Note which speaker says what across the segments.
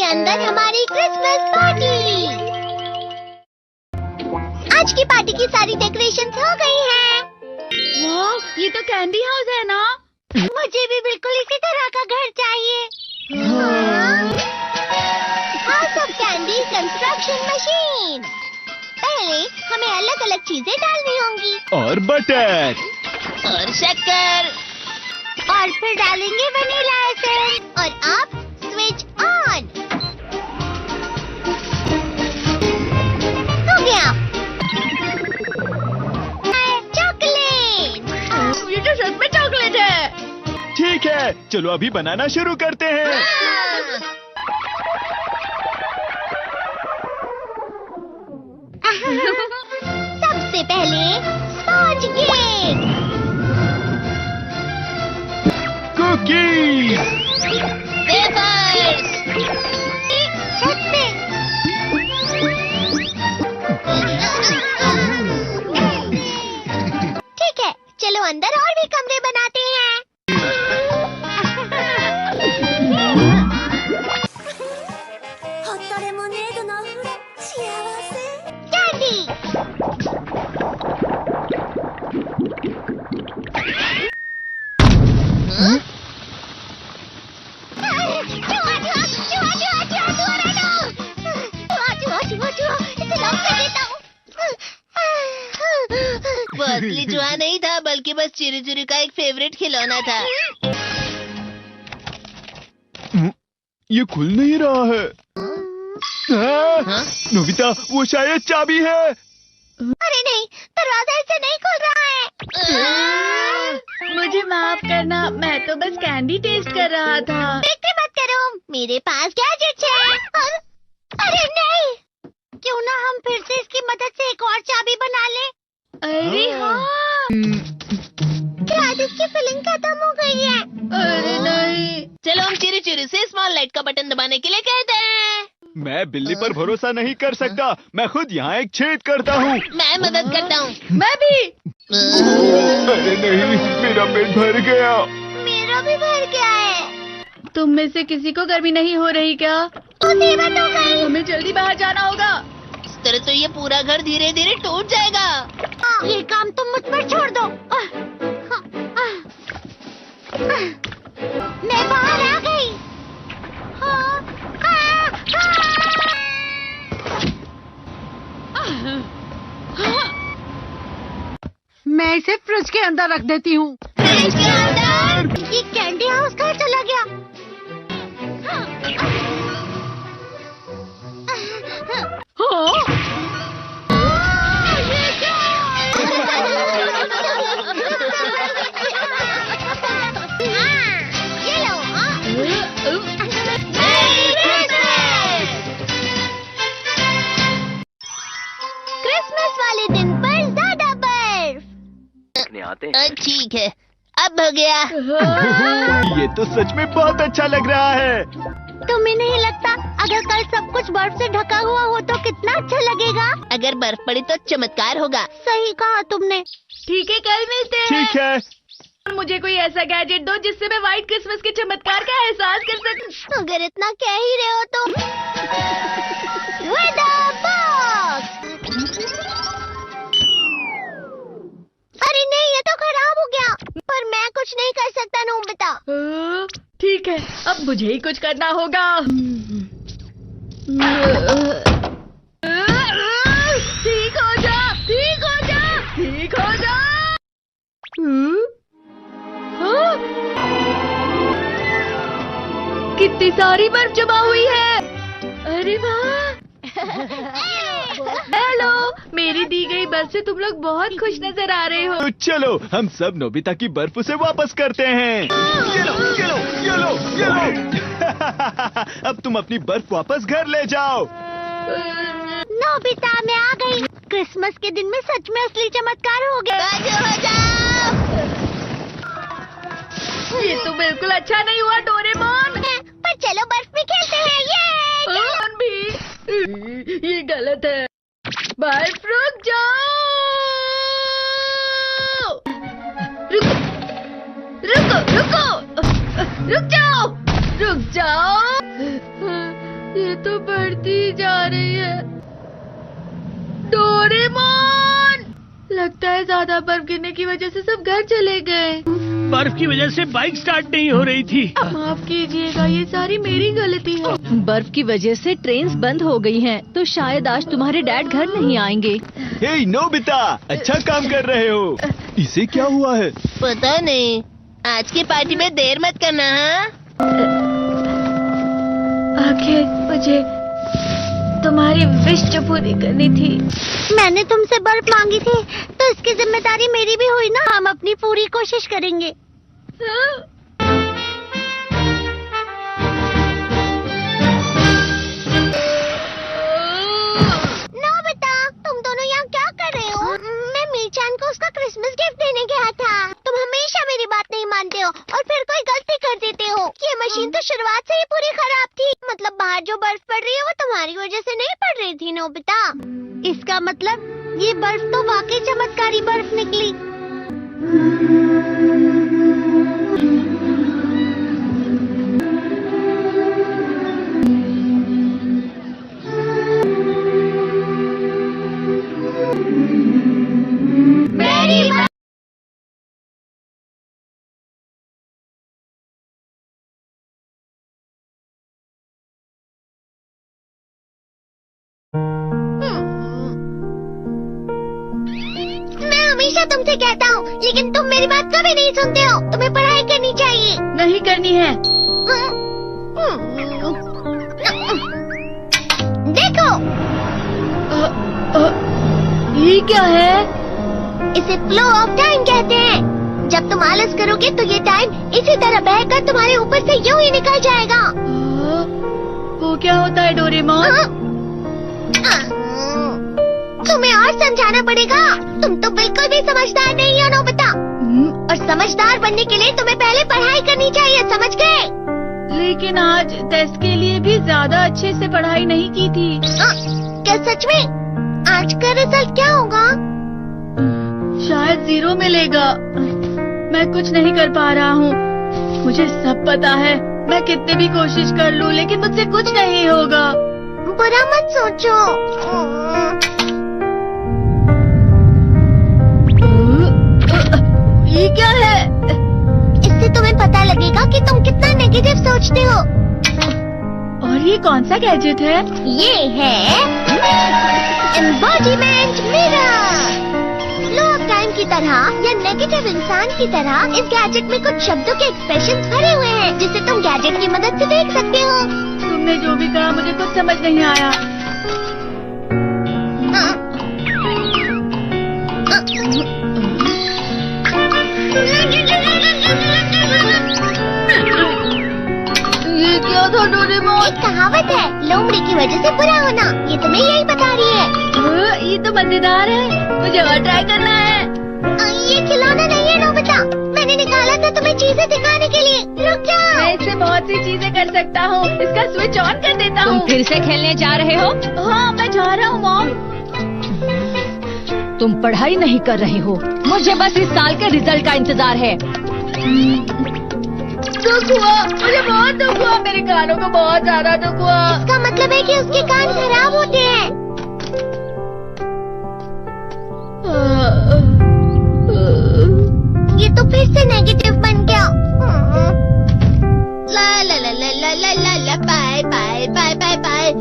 Speaker 1: अंदर हमारी Christmas party. आज की पार्टी की सारी डेकोरेशंस हो गई हैं।
Speaker 2: वाह, ये तो कैंडी हाउस है ना?
Speaker 1: मुझे भी बिल्कुल इसी तरह का घर चाहिए। House of candy construction machine. पहले हमें अलग अलग चीजें डालनी होंगी
Speaker 3: और बटर
Speaker 1: और शक्कर, और फिर डालेंगे वनीला एसेंस और अब स्विच ऑन। हो गया। चॉकलेट।
Speaker 2: ये तो सच में चॉकलेट है।
Speaker 3: ठीक है, चलो अभी बनाना शुरू करते हैं।
Speaker 1: सबसे पहले स्पॉन्ज केक,
Speaker 3: कुकीज,
Speaker 1: वेफर्स, छत पे। ठीक है, चलो अंदर और भी कमरे बनाते हैं। कैंडी।
Speaker 4: वो असली चूहा नहीं था, बल्कि बस चिरू चिरू का एक फेवरेट खिलौना था।
Speaker 3: ये खुल नहीं रहा है। नोबिता, वो शायद चाबी है।
Speaker 1: अरे नहीं, दरवाजा ऐसे नहीं खुल रहा है।
Speaker 2: मुझे माफ करना, मैं तो बस कैंडी टेस्ट कर रहा था।
Speaker 1: फिक्र मत करो, मेरे पास गैजेट्स हैं। अरे नहीं, क्यों ना हम फिर से इसकी मदद से एक और चाबी बना लें।
Speaker 2: अरे हाँ।
Speaker 1: शायद इसकी फिलिंग खत्म हो गई है।
Speaker 2: अरे नहीं।
Speaker 4: चलो हम चिरू चिरू से स्मॉल लाइट का बटन दबाने के लिए कहते हैं।
Speaker 3: मैं बिल्ली पर भरोसा नहीं कर सकता। मैं खुद यहाँ एक छेद करता हूँ।
Speaker 4: मैं मदद करता हूँ।
Speaker 2: मैं भी।
Speaker 3: अरे नहीं, मेरा पेट भर गया।
Speaker 1: मेरा भी भर गया है।
Speaker 2: तुम में से किसी को गर्मी नहीं हो रही क्या?
Speaker 1: मुसीबत हो गई।
Speaker 2: हमें जल्दी बाहर जाना होगा।
Speaker 4: इस तरह तो ये पूरा घर धीरे धीरे टूट जाएगा।
Speaker 1: ये काम तुम मुझ पर छोड़ दो। मैं बाहर आ गई।
Speaker 5: मैं इसे फ्रिज के अंदर रख देती हूँ।
Speaker 1: फ्रिज के अंदर? ये कैंडी हाउस कहाँ चला गया? ये लो। क्रिसमस वाले दिन पर ज्यादा बर्फ।
Speaker 4: ठीक है, अब हो गया।
Speaker 3: ये तो सच में बहुत अच्छा लग रहा है।
Speaker 1: तुम्हें नहीं लगता अगर कल सब कुछ बर्फ से ढका हुआ हो तो कितना अच्छा लगेगा?
Speaker 4: अगर बर्फ पड़ी तो चमत्कार होगा।
Speaker 1: सही कहा तुमने।
Speaker 2: ठीक है, कल मिलते हैं।
Speaker 3: ठीक है।
Speaker 2: मुझे कोई ऐसा गैजेट दो जिससे मैं व्हाइट क्रिसमस के चमत्कार का एहसास कर सकूं।
Speaker 1: अगर इतना कह ही रहे हो तो वेदर बॉक्स। अरे नहीं, ये तो खराब हो गया। पर मैं कुछ नहीं कर सकता नोबिता।
Speaker 2: ठीक है, अब मुझे ही कुछ करना होगा। ठीक हो जा, ठीक हो जा, ठीक हो जा। कितनी सारी बर्फ जमा हुई है। अरे वाह। हेलो, मेरी दी गई बर्फ से तुम लोग बहुत खुश नजर आ रहे हो।
Speaker 3: तो चलो हम सब नोबिता की बर्फ उसे वापस करते हैं। ये लो, ये लो, ये लो, ये लो। अब तुम अपनी बर्फ वापस घर ले जाओ।
Speaker 1: नोबिता, मैं आ गई। क्रिसमस के दिन में सच में असली चमत्कार हो गया।
Speaker 2: ये तो बिल्कुल अच्छा नहीं हुआ डोरेमोन।
Speaker 1: पर चलो बर्फ में खेलते हैं। ये
Speaker 2: डोरेमोन भी। ये गलत है। बाय, रुक जाओ। रुको, रुको, रुक जाओ, रुक जाओ। तो बढ़ती ही जा रही है। डोरेमोन! लगता है ज्यादा बर्फ गिरने की वजह से सब घर चले गए।
Speaker 6: बर्फ की वजह से बाइक स्टार्ट नहीं हो रही थी।
Speaker 2: माफ कीजिएगा, ये सारी मेरी गलती है।
Speaker 7: बर्फ की वजह से ट्रेन्स बंद हो गई हैं, तो शायद आज तुम्हारे डैड घर नहीं आएंगे।
Speaker 3: हे नोबिता, अच्छा काम कर रहे हो। इसे क्या हुआ है?
Speaker 4: पता नहीं, आज की पार्टी में देर मत करना। हाँ,
Speaker 2: आखिर मुझे तुम्हारी विश जो पूरी करनी थी।
Speaker 1: मैंने तुमसे बर्फ मांगी थी, तो इसकी जिम्मेदारी मेरी भी हुई ना। हम अपनी पूरी कोशिश करेंगे। नोबिता, तुम दोनों यहाँ क्या कर रहे हो? मैं मीचान को उसका क्रिसमस गिफ्ट देने गया था। तुम हमेशा मेरी बात नहीं मानते हो और फिर कोई गलती कर देते हो। ये मशीन तो शुरुआत से ही पूरी खराब थी। मतलब बाहर जो बर्फ पड़ रही है वो तुम्हारी वजह से नहीं पड़ रही थी नोबिता। इसका मतलब ये बर्फ तो वाकई चमत्कारी बर्फ निकली। मेरी बात हमेशा तुमसे कहता हूँ, लेकिन तुम मेरी बात कभी नहीं सुनते हो। तुम्हें पढ़ाई करनी चाहिए।
Speaker 2: नहीं करनी है।
Speaker 1: देखो,
Speaker 2: ये क्या है?
Speaker 1: इसे फ्लो ऑफ टाइम कहते हैं। जब तुम आलस करोगे तो ये टाइम इसी तरह बहकर तुम्हारे ऊपर से यूं ही निकल जाएगा।
Speaker 2: वो क्या होता है डोरेमोन?
Speaker 1: तुम्हें और समझाना पड़ेगा। तुम तो बिल्कुल भी समझदार नहीं हो नोबिता। और समझदार बनने के लिए तुम्हें पहले पढ़ाई करनी चाहिए, समझ गए?
Speaker 2: लेकिन आज टेस्ट के लिए भी ज्यादा अच्छे से पढ़ाई नहीं की थी।
Speaker 1: क्या सच में? आज का रिजल्ट क्या होगा?
Speaker 2: शायद 0 मिलेगा। मैं कुछ नहीं कर पा रहा हूँ। मुझे सब पता है। मैं कितनी भी कोशिश कर लूँ, लेकिन मुझसे कुछ नहीं होगा।
Speaker 1: बुरा मत सोचो।
Speaker 2: ये क्या है?
Speaker 1: इससे तुम्हें पता लगेगा कि तुम कितना नेगेटिव सोचते हो।
Speaker 2: और ये कौन सा गैजेट है?
Speaker 1: ये है embodiment mirror. Flow of time की तरह या नेगेटिव इंसान की तरह इस गैजेट में कुछ शब्दों के एक्सप्रेशंस भरे हुए हैं, जिसे तुम गैजेट की मदद से देख सकते हो।
Speaker 2: तुमने जो भी कहा मुझे कुछ समझ नहीं आया। ये क्या था डोरेमोन?
Speaker 1: एक कहावत है, लोमड़ी की वजह से बुरा होना। ये तुम्हें यही बता रही है।
Speaker 2: ये तो मजेदार है। मुझे और ट्राई करना है।
Speaker 1: ये खिलौना नहीं है नोबिता। मैंने निकाला था तुम्हें चीजें दिखाने के लिए। रुक जाओ।
Speaker 2: मैं इससे बहुत सी चीजें कर सकता हूँ। इसका स्विच ऑन कर देता
Speaker 7: तुम
Speaker 2: हूँ।
Speaker 7: फिर से खेलने जा रहे हो?
Speaker 2: हाँ, मैं जा रहा हूँ मॉम।
Speaker 7: तुम पढ़ाई नहीं कर रहे हो। मुझे बस इस साल के रिजल्ट का इंतजार है।
Speaker 2: दुख हुआ, मुझे बहुत दुख हुआ। मेरे कानों को बहुत ज्यादा दुख हुआ।
Speaker 1: इसका मतलब है कि उसके कान खराब होते हैं। ये तो फिर से नेगेटिव बन गया।
Speaker 4: ला ला ला ला ला ला ला ला bye bye bye bye bye.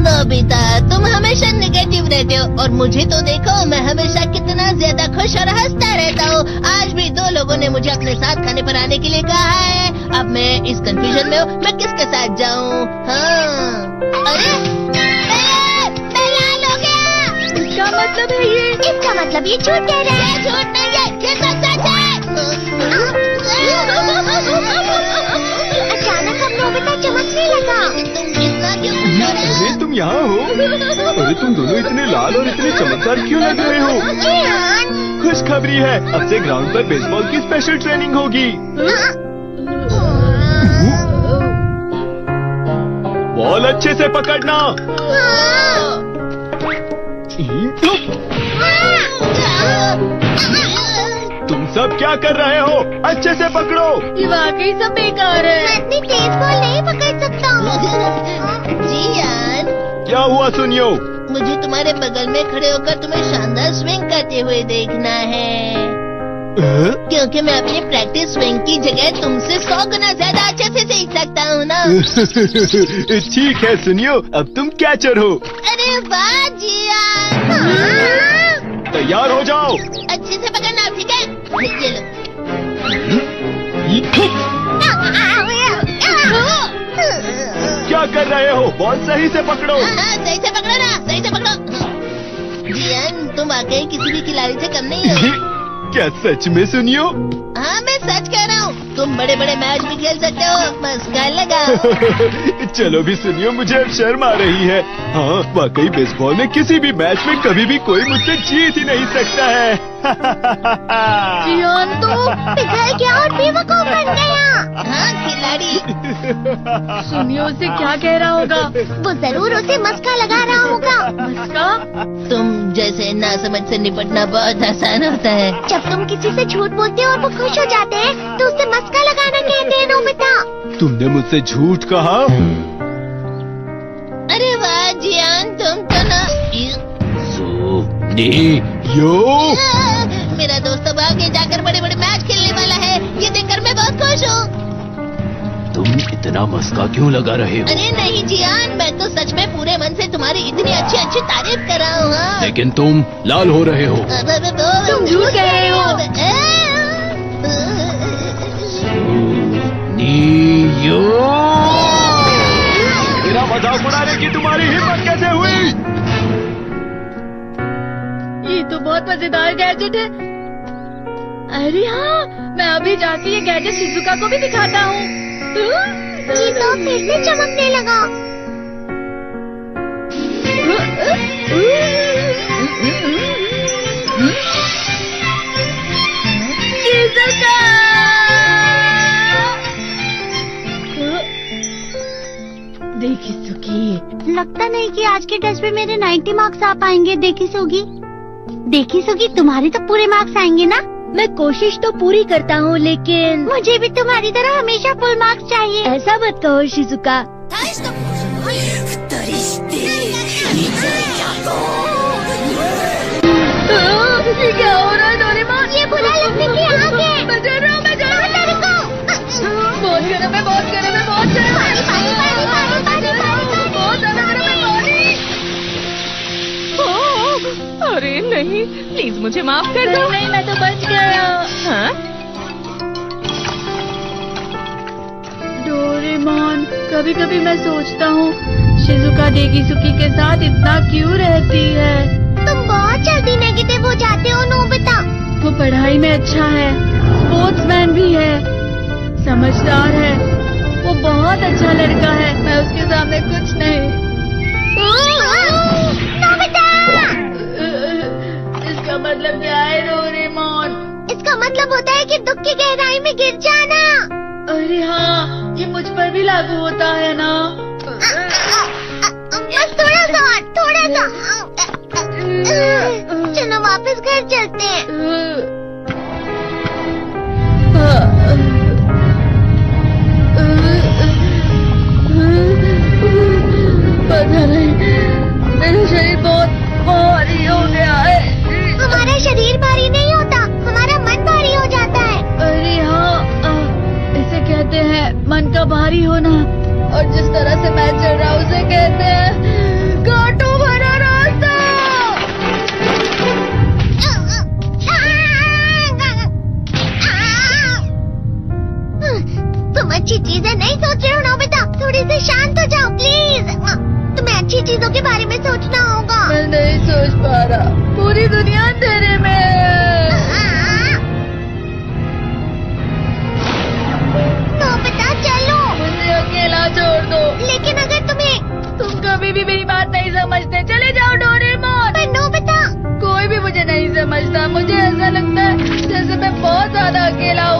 Speaker 4: Nobita, तुम हमेशा नेगेटिव रहते हो और मुझे तो देखो, मैं हमेशा कितना ज्यादा खुश और हंसता रहता हूँ। आज भी 2 लोगों ने मुझे अपने साथ खाने पर आने के लिए कहा है। अब मैं इस कंफ्यूजन में हूँ, मैं किसके साथ जाऊँ? हाँ, अरे मैं लाल हो गया।
Speaker 2: क्या मतलब है ये?
Speaker 1: इसका मतलब ये झूठ कह रहा है।
Speaker 4: झूठ नहीं है, ये सच है।
Speaker 1: अचानक अब नोबिता चमकने लगा।
Speaker 4: तुम कितना क्यों कर रहे हो?
Speaker 3: अरे तुम यहाँ हो? अरे तुम दोनों इतने लाल और इतने चमकदार क्यों लग रहे हो?
Speaker 1: जियान।
Speaker 3: खुशखबरी है, अब से ग्राउंड पर बेसबॉल की स्पेशल ट्रेनिंग होगी। बॉल अच्छे से पकड़ना। तुम सब क्या कर रहे हो? अच्छे से पकड़ो।
Speaker 2: ये वाकई सब बेकार
Speaker 1: मैं
Speaker 2: है।
Speaker 1: इतनी तेज बॉल नहीं पकड़ सकता हूँ।
Speaker 4: जियान,
Speaker 3: क्या हुआ सुनियो?
Speaker 4: मुझे तुम्हारे बगल में खड़े होकर तुम्हें शानदार स्विंग करते हुए देखना है, क्योंकि मैं अपनी प्रैक्टिस स्विंग की जगह तुमसे 100 गुना ज्यादा अच्छे से सीख सकता हूँ ना।
Speaker 3: ठीक है सुनियो, अब तुम कैचर हो।
Speaker 4: अरे वाह जियान,
Speaker 3: तैयार हो जाओ।
Speaker 4: अच्छे से पकड़ना, ठीक है? ये लो।
Speaker 3: क्या कर रहे हो? बॉल सही से पकड़ो।
Speaker 4: हाँ, सही से पकड़ो ना, सही से पकड़ो। जियान, तुम वाकई किसी भी खिलाड़ी से कम नहीं हो।
Speaker 3: क्या सच में सुनियो?
Speaker 4: हाँ, मैं सच कह रहा हूँ। तुम बड़े बड़े मैच भी खेल सकते हो, मस्का लगाओ।
Speaker 3: चलो भी सुनियो, मुझे अब शर्म आ रही है। हाँ, वाकई बेसबॉल में किसी भी मैच में कभी भी कोई मुझसे जीत ही नहीं सकता है।
Speaker 2: जियान तो
Speaker 1: पिघल गया और बेवकूफ बन गया।
Speaker 4: हाँ, खिलाड़ी।
Speaker 2: सुनियो उसे क्या कह रहा होगा?
Speaker 1: वो जरूर उसे मस्का लगा रहा होगा।
Speaker 2: मस्का?
Speaker 4: तुम जैसे नासमझ से निपटना बहुत आसान होता है।
Speaker 1: जब तुम किसी से झूठ बोलते हो और वो खुश हो जाते हैं तो उसे मस्का लगाना कहते हैं नोबिता।
Speaker 3: तुमने मुझसे झूठ कहा?
Speaker 4: अरे वाह जियान, तुम तो ना।
Speaker 3: यो
Speaker 4: मेरा दोस्त अब आगे जाकर बड़े बड़े मैच खेलने वाला है, ये देखकर मैं बहुत खुश हूँ।
Speaker 3: तुम इतना मस्का क्यों लगा रहे हो?
Speaker 4: अरे नहीं जियान, मैं तो सच में पूरे मन से तुम्हारी इतनी अच्छी अच्छी तारीफ कर रहा हूँ। हाँ।
Speaker 3: लेकिन तुम लाल हो रहे हो।
Speaker 4: तुम
Speaker 2: झूठ कह रहे हो।
Speaker 3: यो मेरा मजाक उड़ाने की तुम्हारी हिम्मत कैसे हुई?
Speaker 2: ये तो बहुत मजेदार गैजेट है। अरे हाँ, मैं अभी जाके ये गैजेट शिजुका को भी दिखाता हूँ।
Speaker 1: जी तो फिर से चमकने लगा।
Speaker 2: शिजुका! देखी सुगी,
Speaker 1: लगता नहीं कि आज के टेस्ट में मेरे 90 मार्क्स आ पाएंगे। देखी सुगी, तुम्हारे तो पूरे मार्क्स आएंगे ना?
Speaker 7: मैं कोशिश तो पूरी करता हूँ, लेकिन
Speaker 1: मुझे भी तुम्हारी तरह हमेशा फुल मार्क्स चाहिए।
Speaker 7: ऐसा मत कहो शिजुका।
Speaker 2: ये क्या हो रहा है डोरेमोन?
Speaker 1: ये बुरा लगने की आग है।
Speaker 2: मैं डर रहा हूँ, मैं डर रहा हूँ। बहुत गर्म है, बहुत गर्म है, बहुत गर्म है।
Speaker 1: पानी, पानी, पानी, पानी, पानी।
Speaker 2: बहुत ज्यादा गर्म है पानी।
Speaker 8: अरे नहीं, प्लीज मुझे माफ कर दो।
Speaker 2: नहीं, मैं तो बच गया।
Speaker 8: हाँ?
Speaker 2: डोरेमोन, कभी कभी मैं सोचता हूँ शिजुका डेगिसुकी के साथ इतना क्यों रहती है।
Speaker 1: तुम बहुत जल्दी नेगेटिव हो जाते हो नोबिता।
Speaker 2: वो पढ़ाई में अच्छा है, स्पोर्ट्समैन भी है, समझदार है, वो बहुत अच्छा लड़का है। मैं उसके सामने कुछ नहीं।
Speaker 1: नोबिता!
Speaker 2: इसका मतलब क्या है डोरेमोन?
Speaker 1: इसका मतलब होता है कि दुख की गहराई में गिर जाना।
Speaker 2: अरे हाँ, ये मुझ पर भी लागू होता है ना।
Speaker 1: बस थोड़ा सा और, थोड़ा सा। चलो वापस घर चलते हैं।
Speaker 2: पता नहीं, मेरा शरीर बहुत भारी हो गया है।
Speaker 1: हमारा शरीर भारी नहीं होता, हमारा मन भारी हो जाता है।
Speaker 2: अरे हाँ, इसे कहते हैं मन का भारी होना। और जिस तरह से मैं चल रहा हूँ उसे कहते हैं कांटों भरा रास्ता।
Speaker 1: तुम अच्छी चीजें नहीं सोच रहे हो नोबिता, थोड़ी सी शांत हो जाओ प्लीज। तुम्हें अच्छी चीजों के बारे में सोचना होगा।
Speaker 2: मैं नहीं सोच पा रहा, पूरी दुनिया अंधेरे में है।
Speaker 1: नोबिता चलो।
Speaker 2: मुझे अकेला छोड़ दो।
Speaker 1: लेकिन अगर
Speaker 2: तुम कभी भी मेरी बात नहीं समझते, चले जाओ डोरेमोन।
Speaker 1: पर नोबिता,
Speaker 2: कोई भी मुझे नहीं समझता। मुझे ऐसा लगता है जैसे मैं बहुत ज्यादा अकेला हूँ।